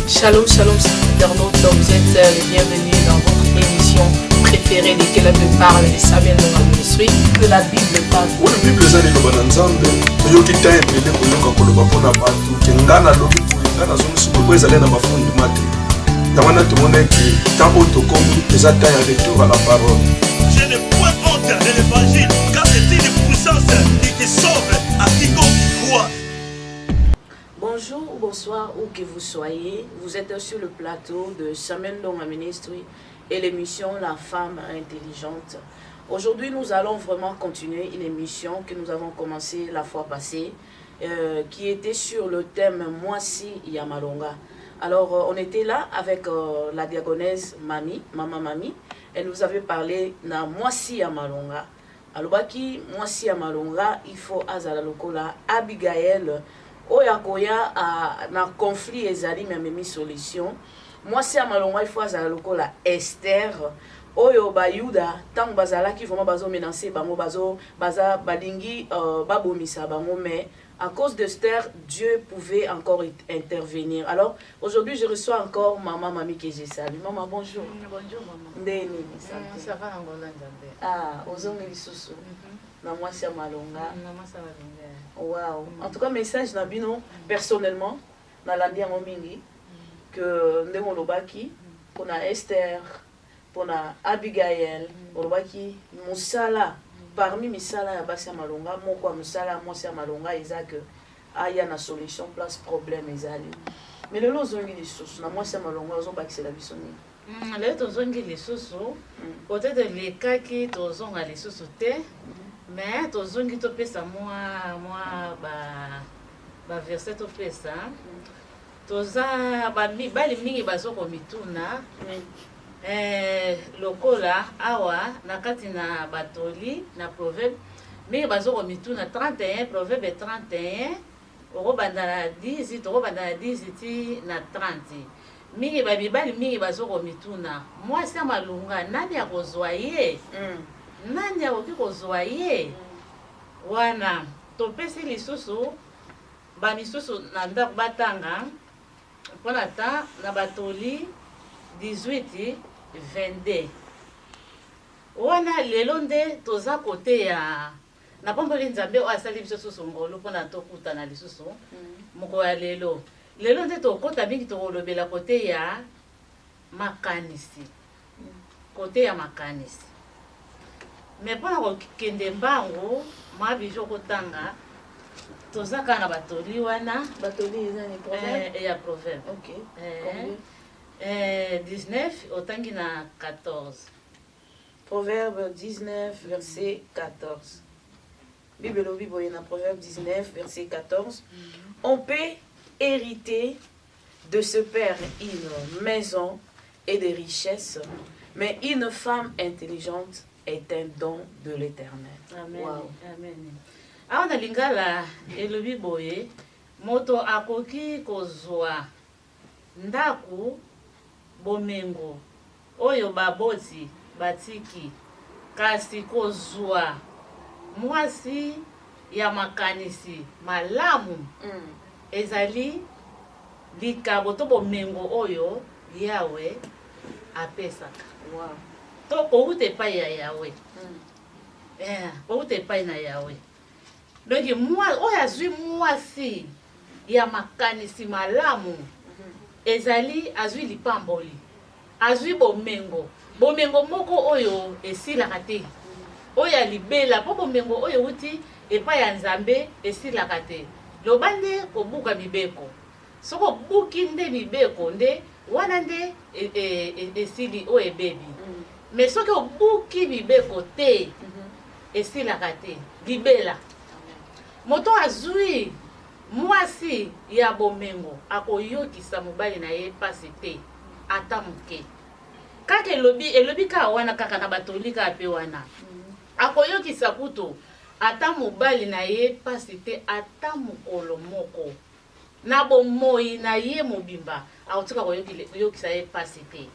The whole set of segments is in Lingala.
Shalom, shalom, internautes, vous êtes les bienvenus dans votre émission préférée de laquelle je parle de Samuel Ndonga Ministry, de la Bible parle. Oui, la Bible est liloba na Nzambe, yoki time ele koyoka koloba pona batu, kengana lobi ngana zonsi ko ezale na mafundi mate. Tawana tumone ki tango tokomi eza temps ya retour à la parole. Je n'ai point honte de l'évangile, car c'est une puissance qui sauve à quiconque croit. Bonjour ou bonsoir, où que vous soyez, vous êtes sur le plateau de Samuel Ndonga Ministry et l'émission La Femme Intelligente. Aujourd'hui, nous allons vraiment continuer une émission que nous avons commencée la fois passée, qui était sur le thème Mwasi Yamalonga. Alors, on était là avec la diaconesse Maman Mami, elle nous avait parlé de Mwasi Yamalonga. Alors, Mwasi Yamalonga, il faut azala lokola Abigail. Oya koya na conflit ezali même solution. Moi c'est amalonga il faut azala lokola Esther. Oyo bayuda tant bazala qui vraiment bazo menacer bango baza balingi babomisa bango, mais à cause d'Esther Dieu pouvait encore intervenir. Alors aujourd'hui je reçois encore maman Mami que j'ai salué. Maman bonjour. Bonjour maman. Ndeni Ça va en Nzambe. Ah ozongi lisusu. Na moi c'est amalonga. Maman ça va bien. Wow. En tout cas, message Nabino, personnellement, dans l'Andia Momingi, que nous avons qu'on a Esther, qu'on a Abigail, on a Moussala, parmi Moussala et Abassia Malonga, mon quoi Moussala, moi c'est Malonga, Isaac, il y a une solution, place problème, Isaac. Mais le lot, ils ont des sources, moi c'est Malonga, ils ont baxé la vie. Les autres ont les sources, peut-être les cas qui ont les sources, mais tous ont qui te pèsent moi verset te pèsent tous bali mingi bazoko mituna lokola awa nakati na batoli na proverbe mingi bazoko mituna 31 proverbe 31 okobanda na 10 tokobanda na 10 ti na 30 mingi bali mingi bazoko mituna mwasi amalunga nani akozwa ye nani akoki kozwa ye wana topesi lisusu bamisusu na ndako batanga mpona ta na batoli 18 22 wana lelo nde toza kote ya na pomboli nzambe oyo asali biso susu ngolo mpona tokutana lisusu moko ya lelo nde tokota mingi tokolobela kote ya makanisi mais pour la kende mbango ma bijo kotanga toza kana batoli wana Batoli, ils ont des problèmes. et ya proverbe Ok. 19 otangi na 14 Proverbe 19, verset 14. Bible il y a Proverbe 19, verset 14. On peut hériter de ce père une maison et des richesses, mais une femme intelligente est un don de l'Éternel. Amen. Wow. Amen. Aona lingala elobi boye moto akoki kozwa ndaku bomengo oyo baboti batiki kasi kozwa mwasi ya makanisi malamu ezali likabo to bomengo oyo yawe apesaka. Wow. To kouta epai ya yawe kouta epai na yawe donc oyo azwi mwasi ya makanisi malamu ezali azwi lipamboli azwi bomengo moko oyo esilaka te oyo ya libela mpo bomengo oyo wuti epai ya nzambe esilaka te loba nde kobuka mibeko soki obuki nde mibeko nde wana nde esili oyo ebebi mais soki obuki mibeko te esilaka te libela moto azwi mwasi ya bomengo akoyokisa mobali na ye pasi te ata moke kaka elobi kaka wana kaka na batoli kaka pe wana akoyokisa kutu ata mobali na ye pasi te ata mokolo moko na bomoi na ye mobimba akotika koyokisa ye pasi te.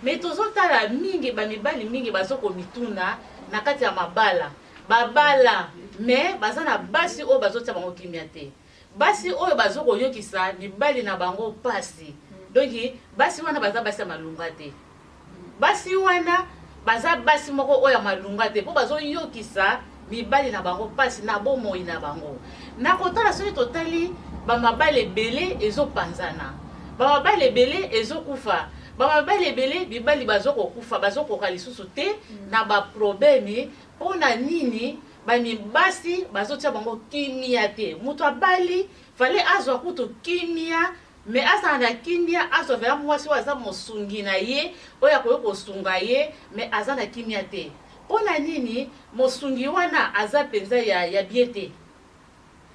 Mais tozotala mingi bamibali mingi bazoko mituna na kati ya mabala babala mais baza na basi oyo bazotia bango kimia te basi oyo bazoko yokisa mibali na bango pasi donc basi wana baza basi ya malunga te basi wana baza basi moko oya malunga te po bazoyokisa mibali na bango pasi na bomoi na bango na kotala soki totali bamabali ebele ezopanzana bamabali ebele ezokufa bamabali ebele bibali bazokokufa bazokoka lisusu te na baprobleme mpona nini bamibasi bazotia bango kimia te moto abali fale azwa kutu kimia me azala na kimia azwa vela mwasi oyo aza mosungi na ye oyo akoki kosunga ye me aza na kimia te mpona nini mosungi wana aza mpenza ya bie te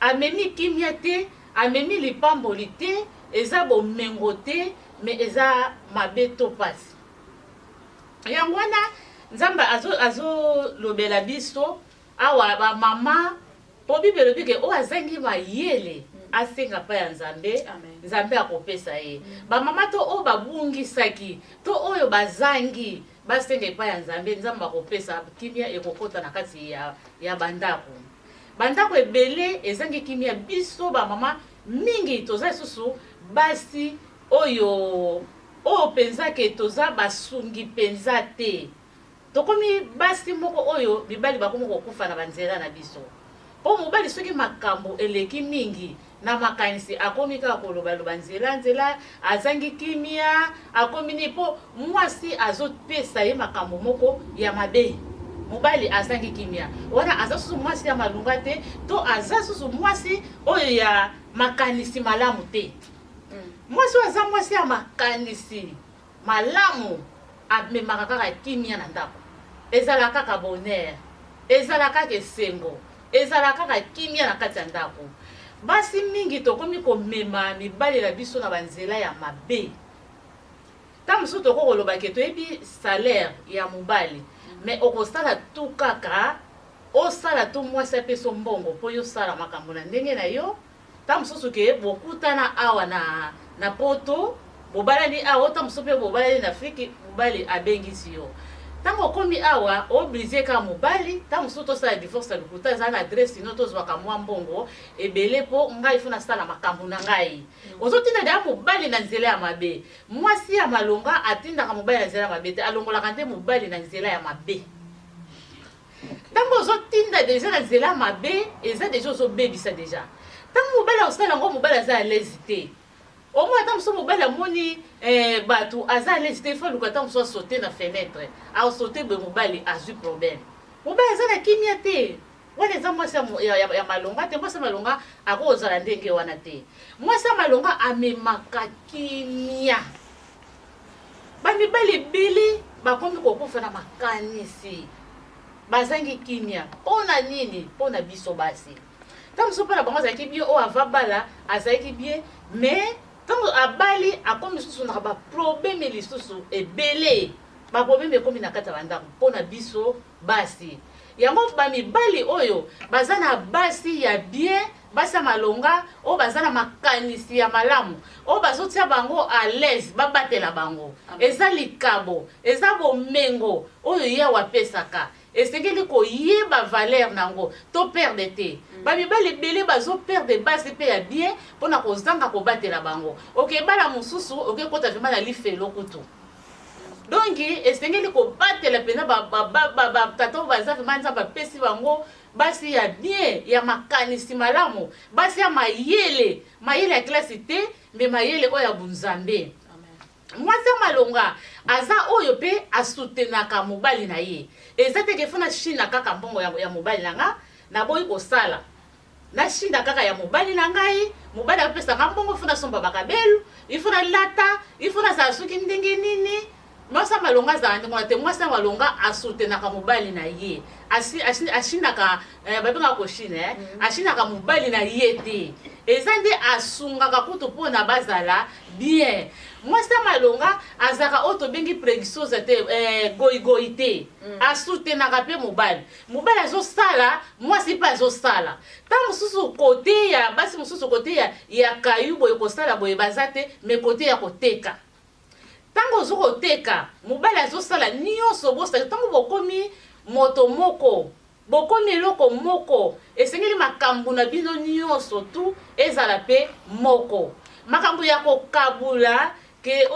amemi kimia te amemi lipamboli te eza bomengo te me eza mabe to pasi yango wana nzambe azolobela biso awa bamama po bible elobi ke oyo azangi mayele asenga pa ya nzambe nzambe akopesa ye bamama to oyo babungisaki to oyo bazangi basenga epa ya nzambe nzambe akopesa kimia ekokota na kati ya bandako ebele ezangi kimia biso bamama mingi toza lisusu basi oyo penza ke toza basungi penza te tokomi basi moko oyo bibali bakomi kokufa na banzela na biso po mobali soki makambo eleki mingi na makanisi akomi kaka kolobaloba nzela azangi kimia akomi ni po mwasi azopesa ye makambo moko ya mabe mobali azangi kimia wana aza susu mwasi ya malunga te to aza susu mwasi oyo ya makanisi malamu te mwasi oyo aza mwasi ya makanisi malamu amemaka kaka kimia na ndako ezala kaka bonheur ezala kaka esengo ezala kaka kimia na kati ya ndako basi mingi tokomi komema mibali na biso na banzela ya mabe ta mosusu tokokoloba ke toyebi salaire ya mobali me okosala tu kaka osala tu mwasi apeso mbongo mpo yosala makambo na ndenge na yo ta mosusu ke bokutana awa na poto bobalani awa ta mosusu mpe bobalani na afriki mobali abengisi yo ntango okomi awa oblige kaka mobali ntango mosusu tosala divorce ya lokuta eza na adresse ino tozwaka mwa mbongo ebele mpo ngai fo nasala makambo na ngai ozotinda deya mobali na nzela ya mabe mwasi ya malonga atindaka mobali na nzela ya mabe te alongolaka nde mobali na nzela ya mabe ntango ozotinda deja na nzela ya mabe eza deja ozobebisa deja ntango mobali akosala yango mobali aza alezi te omo ata mosusu mobali amoni bato aza alezi te ifa luka ata mosusu asaute na fenêtre asaute boye mobali azwi problème mobali aza na kimia te wana eza mwasi ya malonga te mwasi ya malonga akozala ndenge wana te mwasi ya malonga amemaka kimia bamibali ebele bakomi kokufa na makanisi bazangi kimia mpona nini mpona biso basi ta mosusu mpona bango azalaki bie oyo ava bala azalaki bie mais ntango abali akomi lisusu na baprobleme lisusu ebele baprobleme ekomi na kati ya bandako mpona biso basi yango bamibali oyo baza na basi ya bien basi ya malonga oyo baza na makanisi ya malamu oyo bazotia bango à l'aise babatela bango eza likabo eza bomengo oyo yawe apesaka esengeli koyeba valeur nango to perde te bamibali ebele bazoperde basi mpe ya bien mpona kozanga kobatela bango okebala mosusu okekota vraimen na lifelo kutu donc esengeli kobatela mpenza batata oyo baza vraimen nzambe apesi bango basi ya bien ya makanisi malamu basi ya mayele ya klasi te me mayele oyo ya bunzambe mwasi ya malonga aza oyo mpe asutenaka mobali na ye eza teke fona shina kaka mbongo ya mobali na nga naboyi kosala na shinda kaka ya mobali na ngai mobali apesanga mbongo fona somba bakabelu ifona lata ifona zala soki ndenge nini mwasi ya malonga azala ndenge wana te mwasi ya malonga asutenaka mobali na ye ashinaka babengaka koshina ashinaka mobali na ye te eza nde asungaka kutu mpona bazala bien mwasi ya malonga azalaka oyo tobengi préguisosa te goigoi te asutenaka mpe mobali azosala mwasi mpe azosala ta mosusu kote ya basi mosusu kote ya kayu boye kosala boye baza te me kote ya koteka ntango ozokoteka mobali azosala nyonso bosala ntango bokomi moto moko bokomi eloko moko esengeli makambo na bino nyonso tu ezala mpe moko makambo ya kokabula ke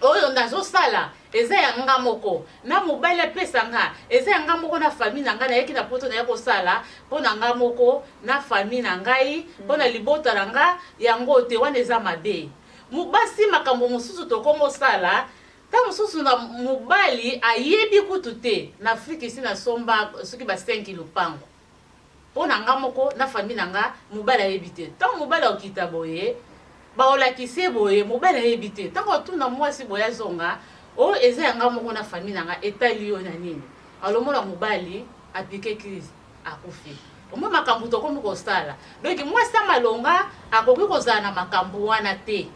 oyo nazosala eza ya nga moko na mobali apesa nga eza ya nga moko na famille na ngai nayeki na poto naye kosala mpo na nga moko na famille na ngai mpo na libota na nga yango te wana eza mabe. Mobasi makambo mosusu tokomosala ta mosusu na mobali ayebi kutu te na Afrika isi na somba soki ba 5 lupango mpo na nga moko na famille na nga mobali ayebi te. Ntango mobali okita boye baolakise boye mobali ayebi te. Ntango otuna mwasi boye azonga oyo eza yanga moko na famille na nga etali yo na nini alomona mobali apike crise akufi omwe makambo tokomi kosala. Donc mwasi ya malonga akoki kozala na makambo wana te.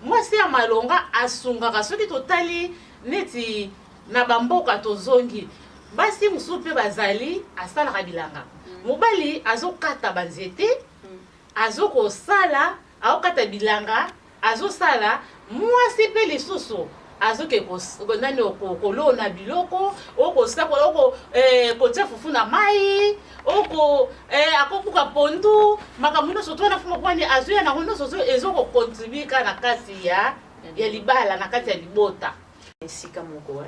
Mwasi ya malonga asungaka soki totali neti na bamboka tozongi basi mosusu mpe bazali asalaka bilanga. Mobali azokata banzete azokosala aokata bilanga azosala mwasi mpe lisusu azoke nani okolona biloko kotia fufu na mai akokuka pondu makambo nyonso to wana fuma kwani azoya nango nyonso ezokokontribue na kati ya libala na kati ya libota esika moko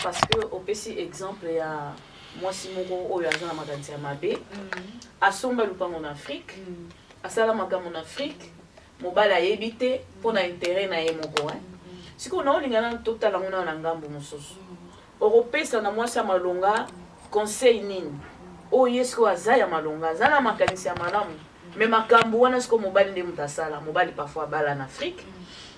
parce que opesi exemple ya mwasi moko oyo aza na makanisi ya mabe asomba lupango na Afrique asala makambo na Afrique mobali ayebi te mpo na intérêt na ye moko sikoyo naolingana totala ngona na ngambo mosusu okopesa na mwasi ya malonga conseil nini oyo ye sikoyo aza ya malonga aza na makanisi ya malamu me makambo wana sikoyo mobali nde moto asala. Mobali parfois abala na Afrique,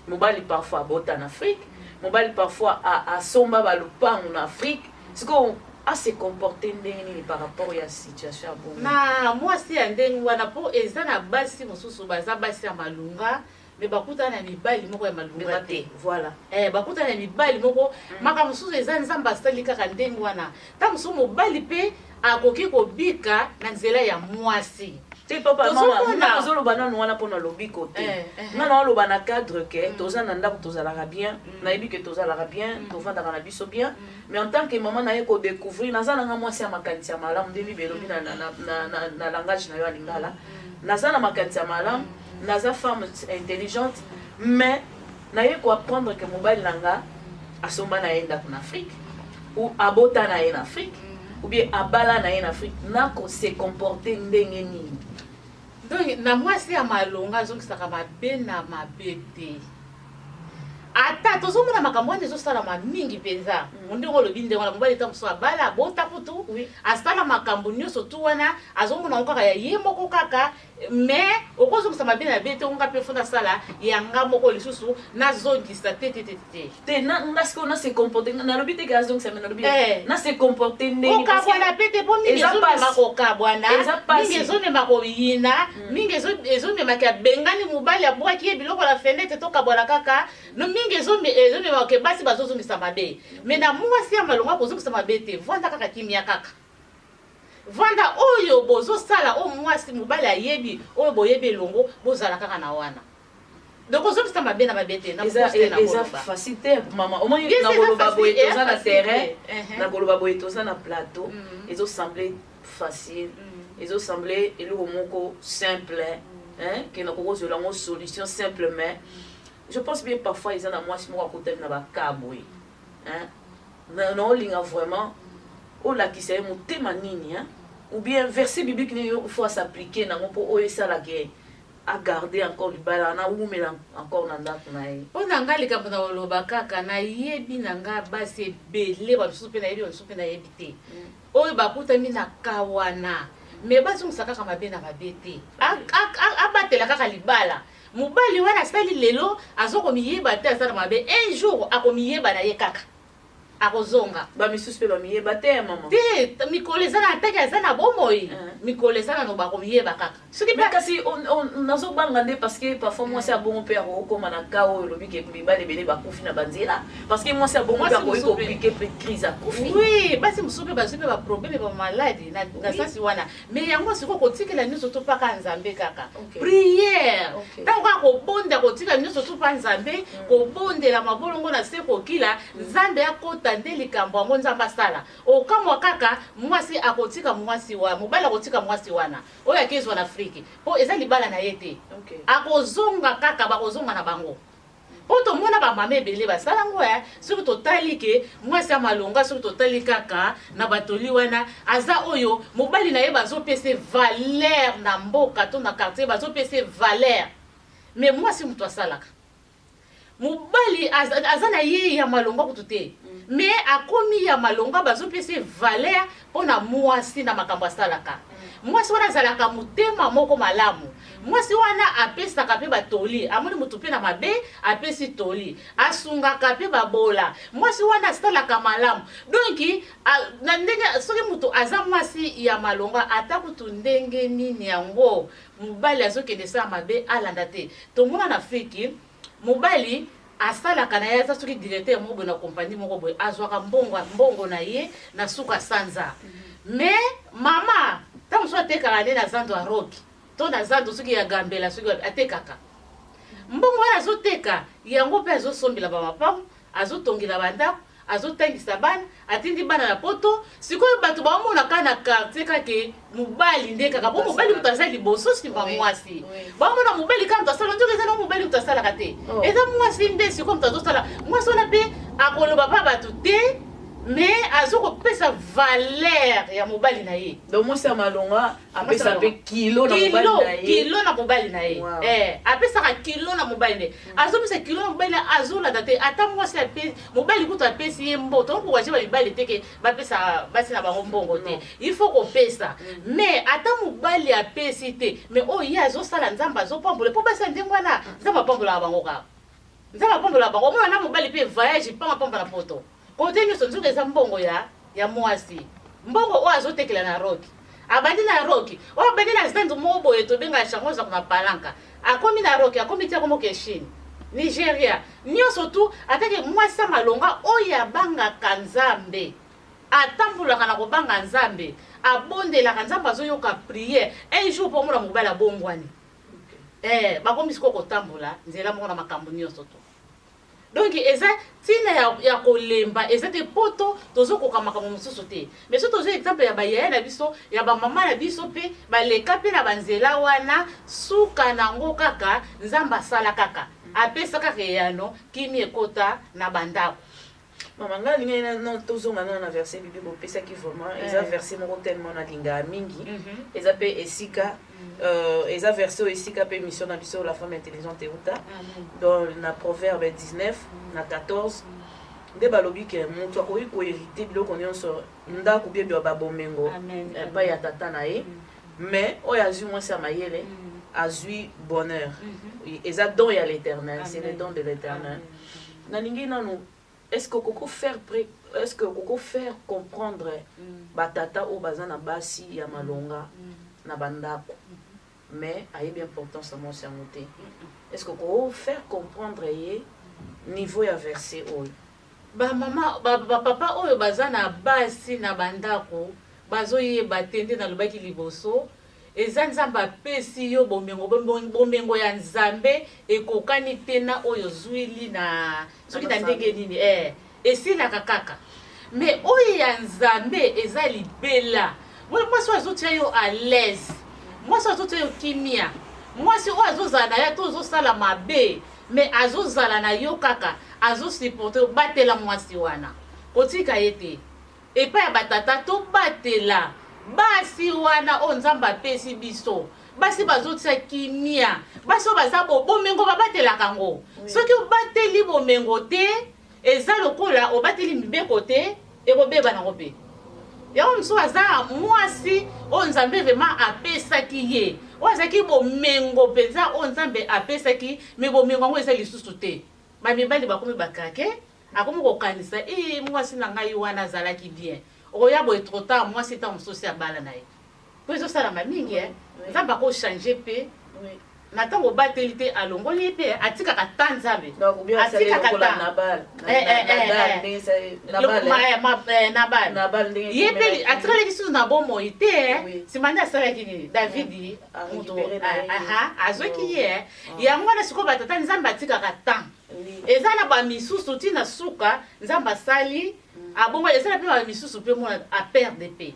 mobali parfois abota na Afrique, mobali parfois asomba balupango na Afrique. Sikoyo se comporter ndenge nini par rapport ya situation ya bongo na mwasi ya ndenge wana po eza na basi mosusu baza basi ya malunga me bakuta na mibali moko ya malunga te. Voilà. Bakuta na mibali moko maka mosusu eza nzambe asali kaka ndenge wana ta mosusu mobali pe akoki kobika na nzela ya mwasi te papa mama na zoloba nanu wana pona lobiko te na loba na cadre que toza na ndako tozalaka bien na yebi que tozalaka bien tovandaka na biso bien mais en tant que maman na ye ko découvrir naza na nga mwasi ya makanisi ya malamu nde bibelobi na langage na yo ya lingala naza na makanisi ya malamu naza femme intelligente mais na ye ko apprendre que mobali nanga asomba na ye ndako na Afrique ou abota na ye na Afrique ou bien abala na ye na Afrique nako se comporter ndenge nini. Donc na mwasi ya malonga azokisaka mabe na mabe te ata tozomona makambo wana ezosalama mingi mpenza mondenge olobi ndenge wana mobali ta mosusu abala abota kutu asala makambo nyonso tu wana azomona ngo kaka ya ye moko kaka mais okozongisa mabe na mabe te onga mpe fo nasala yanga moko lisusu nazongisa te nga sikoyo na se comporter nalobi te ke azongisa me nalobi na se comporter ndenge okabwana pe te po mingi ezomema kokabwana mingi ezomema koyina mingi ezomemaki abengani mobali abwaki ye biloko na fenêtre tokabwana kaka no mingi ezomema ke basi bazozongisa mabe me na mwasi ya malonga kozongisa mabe te vanda kaka kimia kaka vanda oyo bozosala o mwasi mobali ayebi oyo boyebi elongo bozala kaka na wana donc ozongisa mabe na mabe te na eza facile mama au moins na koloba boye toza na terrain na koloba boye toza na plateau ezosembler facile ezosembler eloko moko simple ke na kokozela ngo solution simple mais je pense bien parfois ils ont à moi si moi côté na ba kaboy non linga vraiment o la qui c'est mon thème nini ou bien verset biblique il faut s'appliquer na pour o ça la guerre à garder encore le balana ou mais encore na ndako na ye ona ngali ka mpona loba kaka na yebi na nga basi belé ba biso pe na yebi ba biso pe na yebi te oyo bakutami na kawana mais bazongisa kaka mabe na mabe te abatela kaka libala mobali wana sali lelo azokomiyeba te asala mabe un jour akomiyeba na ye kaka akozonga ba misusu pe ba miyeba te mama te mikolo eza na ataki aza na bomoi mikolo eza na no bakomiyeba kaka soki mais kasi nazobanga nde parce que parfois moi c'est abongo pe akokoma na ka oyo lobi ke mibali ebele bakufi na banzela parce que moi c'est abongo pe akoki kopique pe crise akufi oui basi mosusu pe bazwi pe baproblème bamaladi na sasi wana mais yango sikoyo kotikela nyonso to mpaka nzambe kaka prière ntango kaka kobonda kotika nyonso to mpa nzambe kobondela mabolongo na se kokila nzambe akota kuta nde likambo yango nzambe asala okamwa kaka mwasi akotika mwasi wa mobali akotika mwasi wana oyo akezwa na Afrique po eza libala na ye te akozonga kaka bakozonga na bango po tomona bamama ebele basala ngo soki totali ke mwasi ya malonga soki totali kaka na batoli wana aza oyo mobali na ye bazopesa valeur na mboka to na quartier bazopesa valeur mais mwasi mutu asalaka mobali aza na ye ya malonga kutu te mais akomi ya malonga bazopesa valeur mpona mwasi na makambo asalaka mwasi wana azalaka motema moko malamu mwasi wana apesaka mpe batoli amoni motu mpe na mabe apesi toli asungaka mpe babola mwasi wana asalaka malamu donki na ndenge soki motu aza mwasi ya malonga ata kutu ndenge nini yango mobali azokende sala mabe alanda te tomona na Afrique mobali asalaka na ye aza soki directeur moko boye na kompani moko boye azwaka mbongo na ye na suka sanza mais mama ta mosu atekaka nde na zando ya roki to na zando soki ya gambela soki atekaka mbongo wana azoteka yango mpe azosombela bamapango azotongela bandako azotangisa bana atindi bana na poto sikoyo bato baomonaka na quartier kake mobali nde kaka bo mobali moto aza liboso nsima mwasi baomona mobali kaka moto asala nzoka eza na mobali moto asalaka te eza mwasi nde sikoyo moto azosala mwasi wana mpe akoloba pa bato te mais azokopesa valeur ya mobali na ye donc mwasi ya malonga apesa mpe kilo na mobali na ye kilo na mobali na ye apesaka kilo na mobali na ye azopesa kilo na mobali na ye azolanda te ata mwasi mobali kutu apesi ye mbongo tongo kokwaje bamibali teke bapesa basi na bango mbongo te il faut kopesa mais ata mobali apesi te mais oyo ye azosala nzambe azopambola mpo basi ya ndenge wana nzambe apambolaka bango kaka nzambe apambolaka bango omona na mobali mpe voyage mpanga apambola poto kote nyonso nzoka eza mbongo ya mwasi mbongo oyo azotekela na roki abandi na roki oyo abandi na stand moko boye tobengaka chango ozako na palanka akomi na roki akomi tiako moko Chine Nigeria nyonso tu atake mwasi ya malonga oyo abangaka nzambe atambolaka na kobanga nzambe abondelaka nzambe azoyoka priere un jour mpo omona mobali abongwani bakomi sikoyo kotambola nzela moko na makambo nyonso tu donc eza tina ya kolemba eza te poto tozokoka makambo mosusu te mais so tozo exemple ya bayaya na biso ya bamama na biso mpe baleka mpe na banzela wana suka nango kaka nzambe asala kaka apesa kaka eyano kimi ekota na bandako mama nga lingi tozonga na verset bible bopesaki vraiment eza verset moko tellement nalingaka mingi eza mpe esika eza verset oyo esika mpe mission na biso la femme intelligente euta dans na proverbe 19 na 14 nde balobi ke moto akoki koherite biloko nyonso ndako bie bia babomengo epai ya tata na ye mais oyo azwi mwasi ya mayele azwi bonheur eza don ya l'éternel c'est le don de l'éternel nalingi nanu est-ce que koko faire comprendre batata oyo baza na basi ya malonga na bandako mais ayebi importance ya mwasi yango te est-ce que koko faire comprendre ye niveau ya verset oyo bamama bapapa oyo baza na basi na bandako bazoyeba te nde nalobaki liboso eza nzambe apesi yo bomengo ya nzambe ekokani te na oyo zwili na soki na ndenge nini esilaka kaka mais oyo ya nzambe eza libela mwasi oyo azotia yo à l'aise mwasi oyo azotia yo kimia mwasi oyo azozala na yo to ozosala mabe mais azozala na yo kaka azosupporte obatela mwasi wana kotika ye te epai ya batata tobatela basi wana oyo nzambe apesi biso basi bazotia kimia basi oyo baza bomengo babatelaka ngo soki obateli bomengo te eza lokola obateli mibeko te ekobeba nango mpe yango mosusu aza mwasi oyo nzambe vraimen apesaki ye oyo azalaki bomengo mpenza oyo nzambe apesaki me bomengo yango eza lisusu te bamibali bakomi bakake akomi kokanisa mwasi na ngai wana azalaki bien oya boye trop tard mwasi ntango mosusu abala na ye po ezosalama mingi nzambe akochange mpe na ntango obateli te alongoli ye mpe atikaka ta nzambe ye mpe atikalaki susu na bomoi te nsima nde asalaki nini davidi moto azwaki ye yango wana sikoyo batata nzambe atikaka temps eza na bamisusu ntina suka nzambe asali abongo ezala pe ba misusu pe mona a perdre pe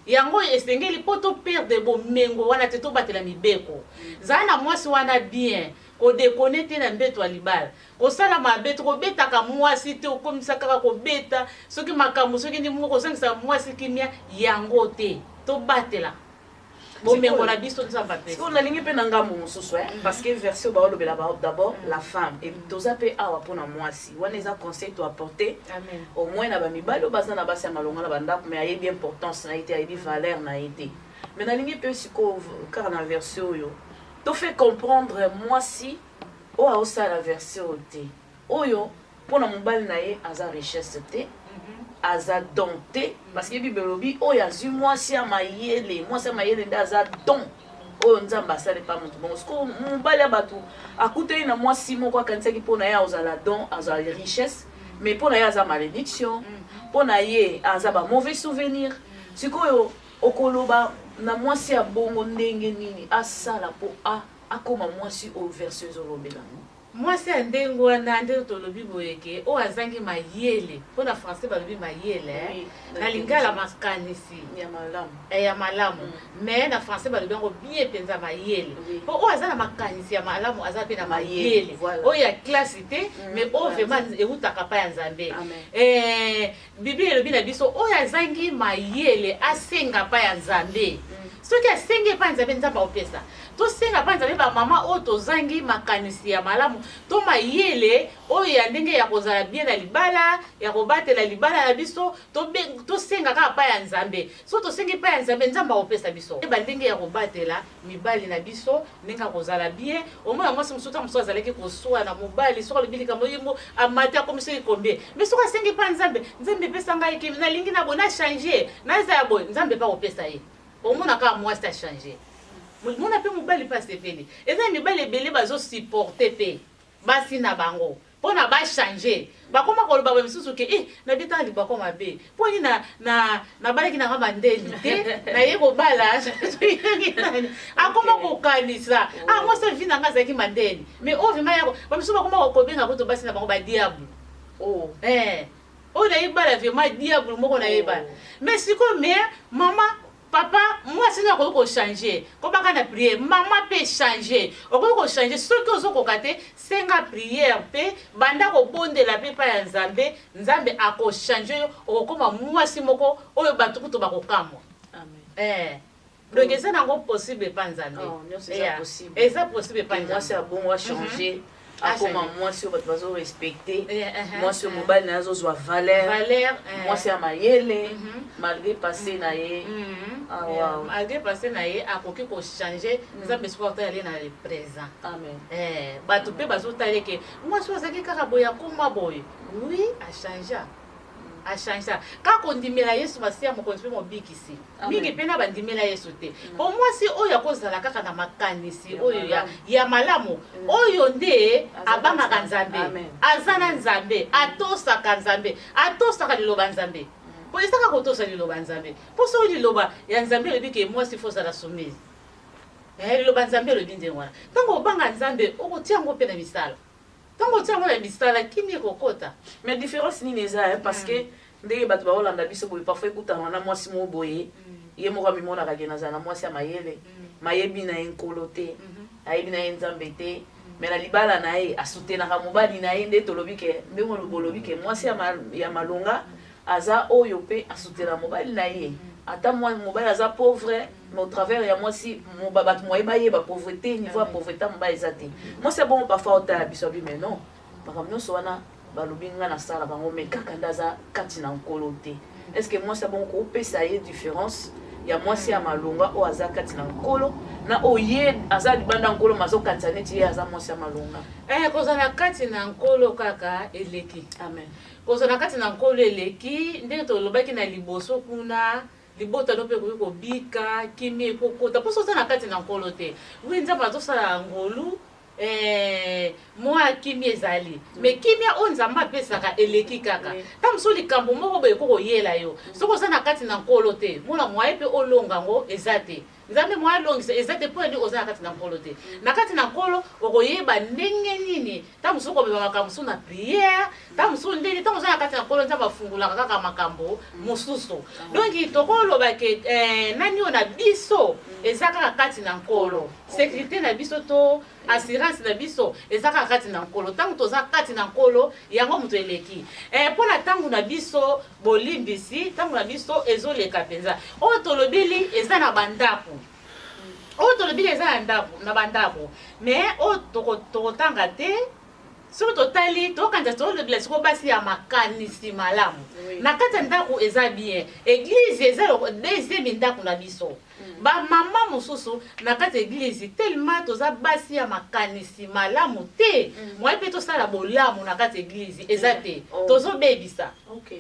yango esengeli poto perdre bomengo wana te to batela mibeko zala na mwasi wana bien ko déconnecter na mbeto ya libala ko sala mabeto ko betaka mwasi te okomisa kaka ko beta soki makambo soki ndi moko sangisa mwasi kimia yango te to batela bomengo na biso nzamba pe on a ligne pe ngambo mususu parce que version ba olobela ba d'abord la femme et toza pe awa pona mwasi wana eza conseil to apporter amen au moins na ba mibalo baza na basi ya malonga na banda mais ayebi importance na été ayebi valeur na été mais na ligne pe siko car na version yo to fait comprendre mwasi o a osa la version te oyo pona mobali na ye aza richesse te aza dompté parce que bibelobi oyo azwi mwasi ya mayele nde aza don oyo nzambe asali pa moto bongo siko mobali ya bato akuteli na mwasi moko akanisaki mpo na ye azala don azala richesse mais mpo na ye aza malédiction mpo na ye aza ba mauvais souvenir sikoyo okoloba na mwasi ya bongo ndenge nini asala mpo akoma mwasi oyo version ezolobela mwasi ya ndenge wana nde tolobi boyeke oyo azangi mayele mpo na français balobi mayele na lingala makanisi ya malamu mais na français balobi yango bien mpenza mayele mpo oyo aza na makanisi ya malamu aza mpe na mayele oyo ya classe te mais oyo vraiment eutaka pa ya nzambe biblia elobi na biso oyo azangi mayele asenga pa ya nzambe soki asengi pa ya nzambe nzambe aopesa tosenga pa nzambe bamama oyo tozangi makanisi ya malamu to mayele oyo ya ndenge ya kozala bien na libala ya kobatela libala na biso tosenga kaka pa ya nzambe so tosengi pa ya nzambe nzambe aopesa biso bandenge ya kobatela mibali na biso ndenge ya kozala bien omona mwasi mosusu mosusu azalaki koswa na mobali soki alobi likambo yembo amati akomisi ekombie mais soki asengi pa nzambe nzambe epesa ngai ekimi nalingi na boye na change naeza ya boye nzambe pa kopesa ye omona kaka mwasi achange mona pe mobali pa sepeli eza mibali ebele bazosupporte pe basi na bango mpona bachange bakoma koloba ba misusu ke nabetaka libako mabe mpo nini nabalaki nanga bandeli te naye kobala akoma kokanisa mwasi vi nanga azalaki mandeli mais oyo vraimen yako bamisusu bakoma kobenga koto basi na bango badiable oyo nayebala vraimen diable moko nayebala mais sikoyo mais mama papa mwasi na koki kochange kobaka na priere mama mpe change okoki kochange soki ozokoka te senga priere mpe banda kobondela mpe pa ya nzambe nzambe akochange oyo okokoma mwasi moko oyo bato kuto bakokamwa donc eza nango possible pa nzambe eza possible pa mwasi abongo achange akoma mwasi oyo bato bazorespecte mwasi oyo mobali na ye azozwa valeur mwasi ya mayele malgré passé na ye malgré passé na ye akoki kochange nzambe soki ata yale na le présent bato mpe bazotala eke mwasi oyo azalaki kaka boye akoma boye oui achange kaka ondimela yesu masiya mokonzi mpe mobikisi mingi mpe na bandimela yesu te po mwasi oyo akozala kaka na makanisi oyo ya malamu oyo nde abangaka nzambe aza na nzambe atosaka nzambe atosaka liloba nzambe po esaka kotosa liloba nzambe po soki liloba ya nzambe elobi ke mwasi fo ozala soumise liloba nzambe elobi ndenge wana ntango obanga nzambe okotia yango mpe na misala ntango otia yango na misala kini ekokota mais différence nini eza parce que ndenge bato baolanda biso boye parfois ekutana na mwasi mo boye ye moko amimonaka ke nazala na mwasi ya mayele mayebi na ye nkolo te ayebi na ye nzambe te mais na libala na ye asutenaka mobali na ye nde tolobi ke ndenge bolobi ke mwasi ya malonga aza oyo mpe asutena mobali na ye ata mobali aza pauvre mais au travers ya mwasi bato moye bayeba pauvreté niveau ya pauvreté mobali eza te mwasi abongo parfois otala biso abi mais non makambo nyonso wana balobi nga nasala bango mais kaka nde aza kati na nkolo te est ce que mwasi abongo kopesa ye différence ya mwasi ya malonga oyo aza kati na nkolo na oye aza libanda nkolo mazokanisa neti ye aza mwasi ya malonga kozala kati na nkolo kaka eleki amen kozala kati na nkolo eleki ndenge tolobaki na liboso kuna libota no mpe koki kobika kimi ekokota mposo oza na kati na nkolo te wi nzambe azosala ngolu mwa kimi ezali mais kimia oyo nzambe apesaka eleki kaka ta mosusu likambo moko boye kokoyela yo soki oza na kati na nkolo te mona mwaye mpe olonga yango eza te nzambe mwa longisa ezate po ndi oza nakati na nkolo te nakati na nkolo okoyeba ndenge nini ta musu ko beba makambo na prière ta musu ndeni ta oza nakati na nkolo nzambe afungula kaka makambo mususu donc tokoloba ke nani ona biso ezaka kati na nkolo sécurité na biso to assurance na biso ezaka kati na nkolo tangu toza kati na nkolo yango muto eleki pona tangu na biso bolimbisi tangu na biso ezoleka penza o tolobili eza na bandako o tolobili eza na bandako mais o tokotanga te soki totali tokanja tolobila siko basi ya makanisi malamu na kati ya ndako eza bien église eza deuxième ndako na biso ba mama mususu na kati église tellement toza basi ya makanisi malamu te moi pe to sala bolamu na kati église eza te tozo bebisa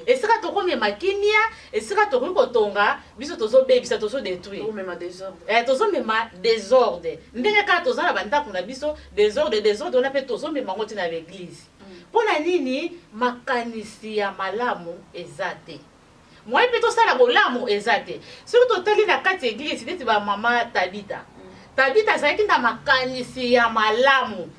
esika tokomi makimia esika tokomi kotonga biso tozo bebisa tozo détruire tozo mema désordre ndenge kaka toza na bandako na biso désordre na pe tozo mema ngoti na église pona nini makanisi ya malamu eza te moi pe to sala bolamu eza te soki totali na kati église neti ba mama Tabita azalaki na makanisi ya malamu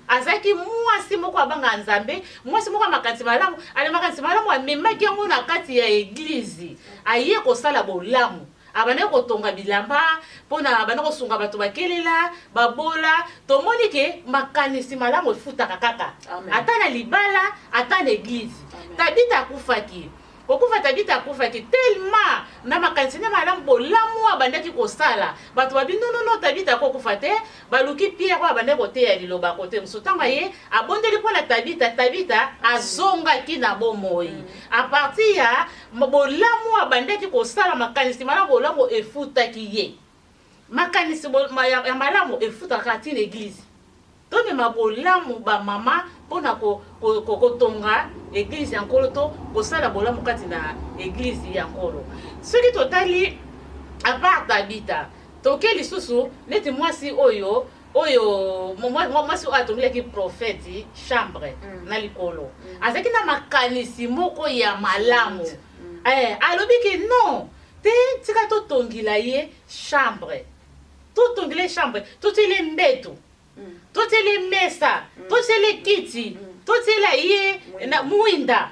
azalaki mwasi moko abanga nzambe mwasi moko makanisi malamu ale makanisi malamu amemaki yango na kati ya église aye kosala bolamu abane kotonga bilamba pona abane kosunga bato bakelela babola tomoni ke makanisi malamu efutaka kaka ata na libala ata na église Tabita akufaki okufa Tabita akufaki tellement na makanisi na malamu bolamu abandaki kosala bato babi non Tabita akufa te baluki Pierre abande koteya liloba kote musotanga ye abondeli pona Tabita azongaki na bomoi a partir ya bolamu abandaki kosala makanisi malamu bolamu efutaki ye makanisi ya malamu efutaka tina église tone mabolamu ba mama pona kotonga église ya nkolo to kosala bolamu kati na église ya nkolo soki totali a part Tabita toke lisusu neti mwasi oyo mwasi oyo atongilaki prophète chambre na likolo azalaki na makanisi moko ya malamu alobi ke non te tika totongila ye chambre totile mbeto totele mesa totele kiti totela ye na muinda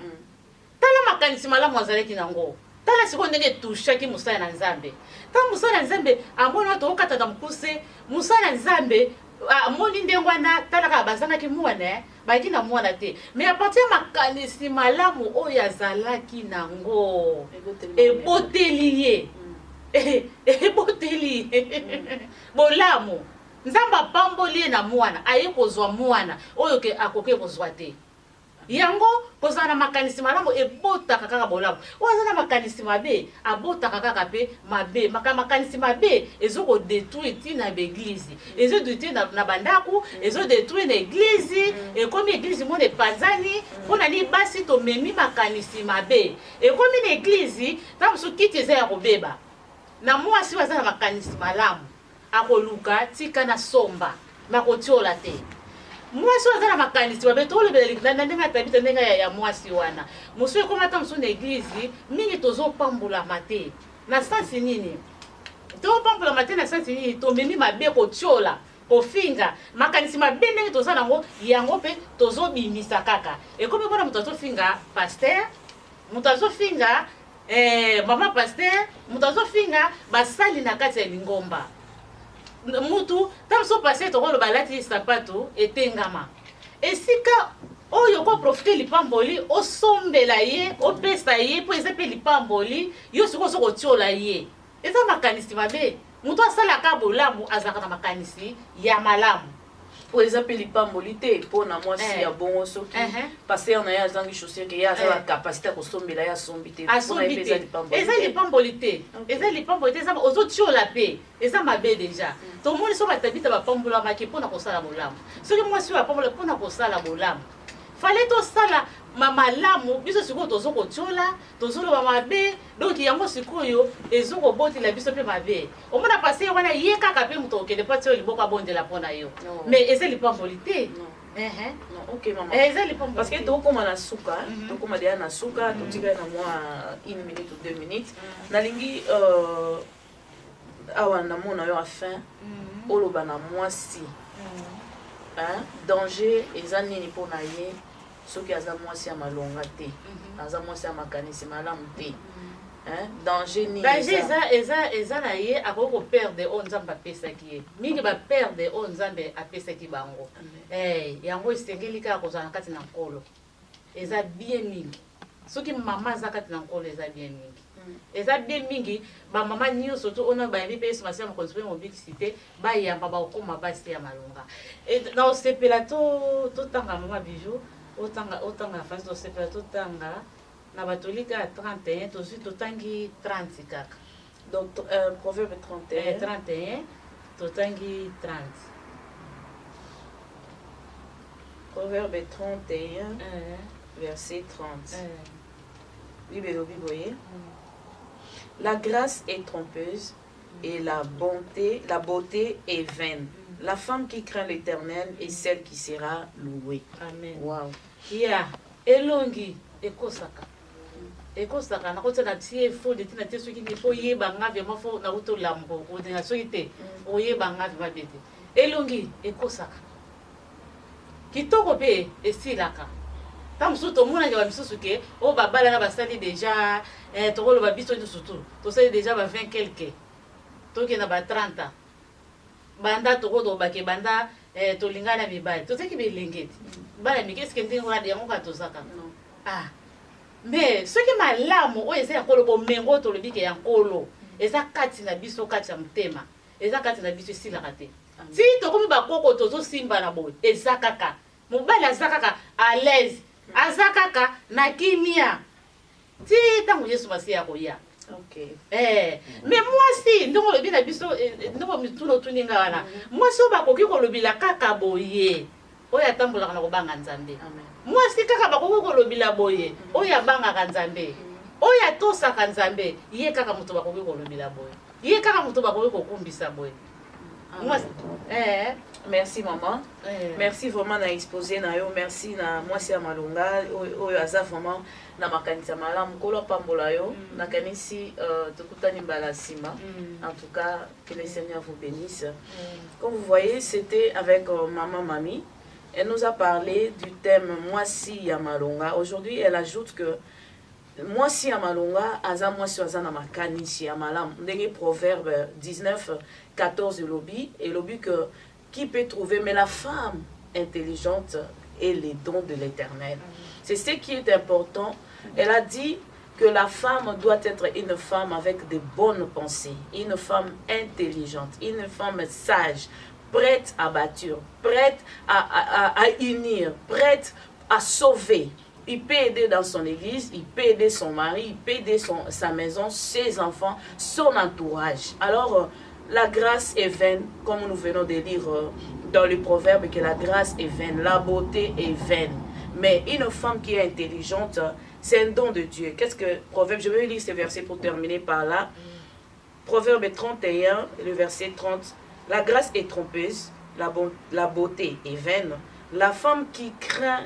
tala makanisi malamu azalaki nango tala siko ndenge tushaki musala na nzambe ta musala na nzambe amona to okataka mukuse musala na nzambe amoni ndenge wana tala ka bazangaki mwana baki na mwana te mais a partir makanisi malamu oyo azalaki nango eboteli ye eboteli bolamu nzamba pamboli na mwana aye kozwa mwana oyo ke akoke kozwa te yango kozana na makanisi malamu ebotaka kaka bolamu oza na makanisi mabe abotaka kaka pe mabe makanisi mabe ezoko détruire tina l'église ezo détruire na bandako ezo détruire na église ekomi église mone panzani pona ni basi to memi makanisi mabe ekomi na église tamusu kiti eza ya kobeba na mwasi waza na makanisi malamu akoluka tika na somba makotiola te mwasi waza na makanisi babe tolobela na ndenge Tabita ndenge ya mwasi wana musu ekomata musu na église mingi tozopambulama te na sansi nini topambulama te na sansi nini tomemi mabe kotiola kofinga makanisi mabe ndenge toza nango yango mpe tozobimisa kaka ekomi bona moto azofinga pasteur moto azofinga mama pasteur moto azofinga basali na kati ya lingomba mutu tamso passé tokolo balati sapato etengama esika oyo ko profiter lipamboli osombela ye opesa ye po eza pe lipamboli yo siko soko tiola ye eza makanisi mabe mutu asalaka bolamu azaka na makanisi ya malamu po eza pe lipamboli te pona mwasi ya bongo soki passer na ya zangi chaussure ke ya za capacité ya kosombela ya sombi te eza lipamboli te eza lipamboli te eza ozo tiola pe eza mabe déjà to moni so Tabita bapambola maki pona kosala bolamu soki mwasi wa pambola pona kosala bolamu fallait to sala malamu biso sikoyo tozoko tiola tozoloba mabe donc yango sikoyo ezoko botela biso pe mabe omona passé wana ye kaka pe muto okende pa tio liboko abondela pona yo mais eza lipamboli te non ok maman parce que tokoma na suka tokoma deya na suka totika na mwa 1 minute ou 2 minutes nalingi awa namona yo afin oloba na mwasi danger eza nini mpona ye soki aza mwasi ya malonga te aza mwasi ya makanisi malamu te danger nini eza na ye akoki koperde oyo nzambe apesaki ye mingi baperde oyo nzambe apesaki bango yango esengeli kaka kozala na kati na nkolo eza bien mingi soki mama aza kati na nkolo eza bien mingi eza bien mingi bamama nyonso to ona bayambi mpe yesu masiya mokonzi mpe mobikisi te bayamba bakokoma basi ya malonga na osepela totanga mama bijou otanga na fasi tosepela totanga na batolika ya 31 tozwi totangi 30 kaka donc proverbe 31 totangi 30 proverbe 31 verset 30 Bible elobi boye la grâce est trompeuse et la beauté est vaine. La femme qui craint l'Éternel est celle qui sera louée. Amen. Wow. Ya elongi ekosaka. Ekosaka na kota na tie fo de tina tie soki ni fo yeba nga vraiment fo na uto lambo o de na soki te o yeba nga vraiment bete. Elongi ekosaka. Kitoko pe esilaka. Tam suto mona ke ba misusu ke o babala na basali déjà tokolo ba biso ni sutu. To sali déjà ba 20 quelque. Toke na ba 30. Banda tokodo ba ke banda tolingana mibali. To seki be lengeti. Bala mi qu'est-ce que ndingo la de yango ka tozaka. Ah. Mais ce qui malamu o eza yakolo bo mengo to lobi ke yankolo. Eza kati na biso kati ya mutema. Eza kati na biso silaka te. Si tokomi ba koko tozo simba na boy. Eza kaka. Mobali azakaka à l'aise. Azakaka na kimia. Ti tango Yesu masiya koya. OK. Mais moi si ndongo lobi na biso ndongo mitulo tuninga wana. Moi so ba koki ko lobi la kaka boye. Oya tambola na kobanga nzambe. Amen. Moi si kaka ba koki ko lobi la boye. Oya banga ka nzambe. Oya tosa ka nzambe. Ye kaka muto ba koki ko lobi la boye. Ye kaka muto ba koki ko kumbisa boye. Moi Merci maman. Merci vraiment na exposé na yo. Merci na mwasi ya malonga oyo aza vraiment na makanisa malamu kolo pambola yo na kanisi tokutani mbala sima. En tout cas, que le Seigneur vous bénisse. Comme vous voyez, c'était avec maman Mami. Elle nous a parlé du thème mwasi ya malonga. Aujourd'hui, elle ajoute que mwasi ya malonga aza mwasi aza na makanisi ya malamu. Ndenge proverbe 19:14 lobby et lobby que qui peut trouver, mais la femme intelligente est les dons de l'Éternel. C'est ce qui est important. Elle a dit que la femme doit être une femme avec de bonnes pensées, une femme intelligente, une femme sage, prête à bâtir, prête à unir, prête à sauver. Il peut aider dans son église, il peut aider son mari, il peut aider sa maison, ses enfants, son entourage. Alors, la grâce est vaine, comme nous venons de lire dans le proverbe que la grâce est vaine, la beauté est vaine. Mais une femme qui est intelligente, c'est un don de Dieu. Qu'est-ce que Proverbe, je vais lire ce verset pour terminer par là. Proverbe 31, le verset 30. La grâce est trompeuse, la beauté est vaine. La femme qui craint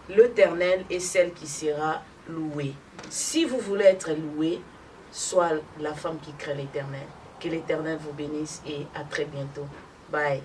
l'Éternel est celle qui sera louée. Si vous voulez être loué, sois la femme qui craint l'Éternel. Que l'Éternel vous bénisse et à très bientôt. Bye.